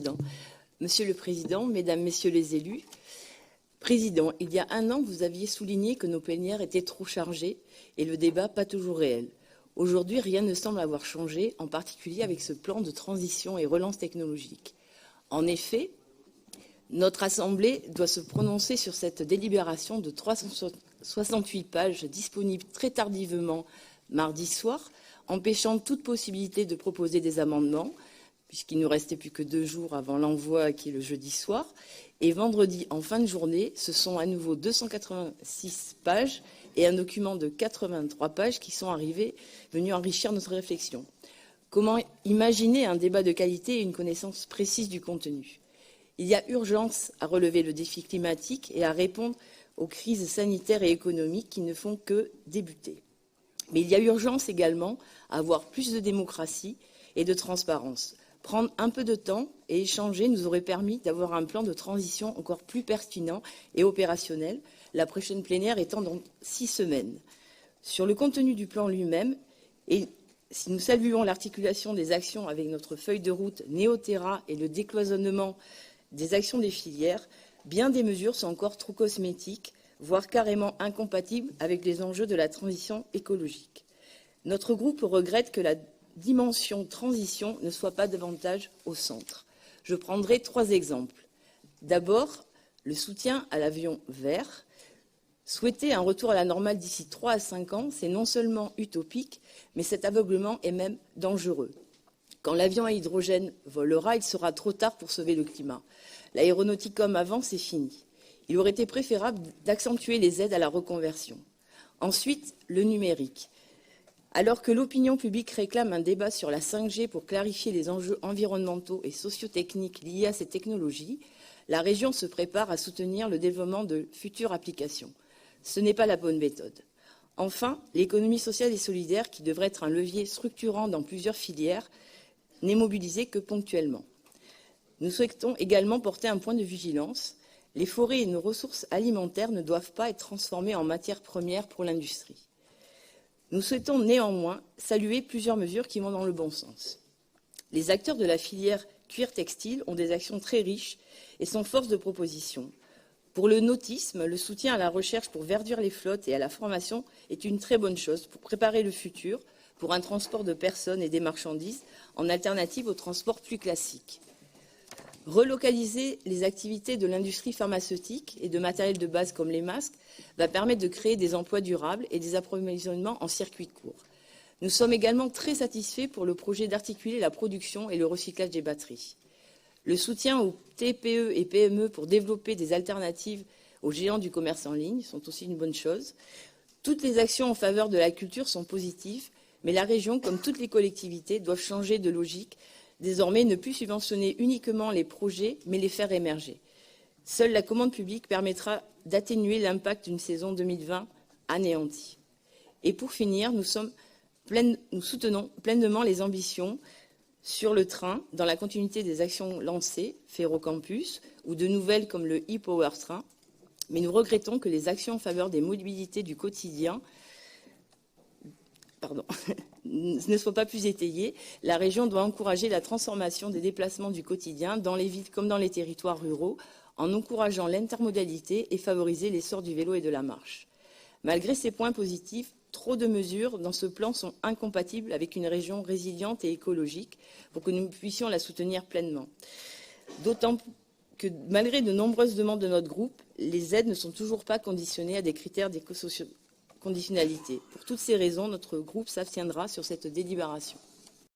Président. Monsieur le Président, Mesdames, Messieurs les élus, Président, il y a un an, vous aviez souligné que nos plénières étaient trop chargées et le débat pas toujours réel. Aujourd'hui, rien ne semble avoir changé, en particulier avec ce plan de transition et relance technologique. En effet, notre Assemblée doit se prononcer sur cette délibération de 368 pages disponible très tardivement mardi soir, empêchant toute possibilité de proposer des amendements, puisqu'il ne nous restait plus que 2 jours avant l'envoi qui est le jeudi soir. Et vendredi, en fin de journée, ce sont à nouveau 286 pages et un document de 83 pages qui sont venus enrichir notre réflexion. Comment imaginer un débat de qualité et une connaissance précise du contenu? Il y a urgence à relever le défi climatique et à répondre aux crises sanitaires et économiques qui ne font que débuter. Mais il y a urgence également à avoir plus de démocratie et de transparence. Prendre un peu de temps et échanger nous aurait permis d'avoir un plan de transition encore plus pertinent et opérationnel, la prochaine plénière étant dans 6 semaines. Sur le contenu du plan lui-même, et si nous saluons l'articulation des actions avec notre feuille de route Néoterra et le décloisonnement des actions des filières, bien des mesures sont encore trop cosmétiques, voire carrément incompatibles avec les enjeux de la transition écologique. Notre groupe regrette que la dimension transition ne soit pas davantage au centre. Je prendrai 3 exemples. D'abord, le soutien à l'avion vert. Souhaiter un retour à la normale d'ici 3 à 5 ans, c'est non seulement utopique, mais cet aveuglement est même dangereux. Quand l'avion à hydrogène volera, il sera trop tard pour sauver le climat. L'aéronautique comme avant, c'est fini. Il aurait été préférable d'accentuer les aides à la reconversion. Ensuite, le numérique. Alors que l'opinion publique réclame un débat sur la 5G pour clarifier les enjeux environnementaux et socio-techniques liés à ces technologies, la région se prépare à soutenir le développement de futures applications. Ce n'est pas la bonne méthode. Enfin, l'économie sociale et solidaire, qui devrait être un levier structurant dans plusieurs filières, n'est mobilisée que ponctuellement. Nous souhaitons également porter un point de vigilance. Les forêts et nos ressources alimentaires ne doivent pas être transformées en matières premières pour l'industrie. Nous souhaitons néanmoins saluer plusieurs mesures qui vont dans le bon sens. Les acteurs de la filière cuir-textile ont des actions très riches et sont force de proposition. Pour le nautisme, le soutien à la recherche pour verdir les flottes et à la formation est une très bonne chose pour préparer le futur, pour un transport de personnes et des marchandises en alternative au transport plus classique. Relocaliser les activités de l'industrie pharmaceutique et de matériel de base comme les masques va permettre de créer des emplois durables et des approvisionnements en circuit court. Nous sommes également très satisfaits pour le projet d'articuler la production et le recyclage des batteries. Le soutien aux TPE et PME pour développer des alternatives aux géants du commerce en ligne sont aussi une bonne chose. Toutes les actions en faveur de la culture sont positives, mais la région, comme toutes les collectivités, doivent changer de logique. Désormais, ne plus subventionner uniquement les projets, mais les faire émerger. Seule la commande publique permettra d'atténuer l'impact d'une saison 2020 anéantie. Et pour finir, nous soutenons pleinement les ambitions sur le train, dans la continuité des actions lancées, Ferrocampus, ou de nouvelles comme le e-Power Train. Mais nous regrettons que les actions en faveur des mobilités du quotidien ne soit pas plus étayée. La région doit encourager la transformation des déplacements du quotidien dans les villes comme dans les territoires ruraux, en encourageant l'intermodalité et favoriser l'essor du vélo et de la marche. Malgré ces points positifs, trop de mesures dans ce plan sont incompatibles avec une région résiliente et écologique pour que nous puissions la soutenir pleinement. D'autant que, malgré de nombreuses demandes de notre groupe, les aides ne sont toujours pas conditionnées à des critères d'éco-conditionnalité. Pour toutes ces raisons, notre groupe s'abstiendra sur cette délibération.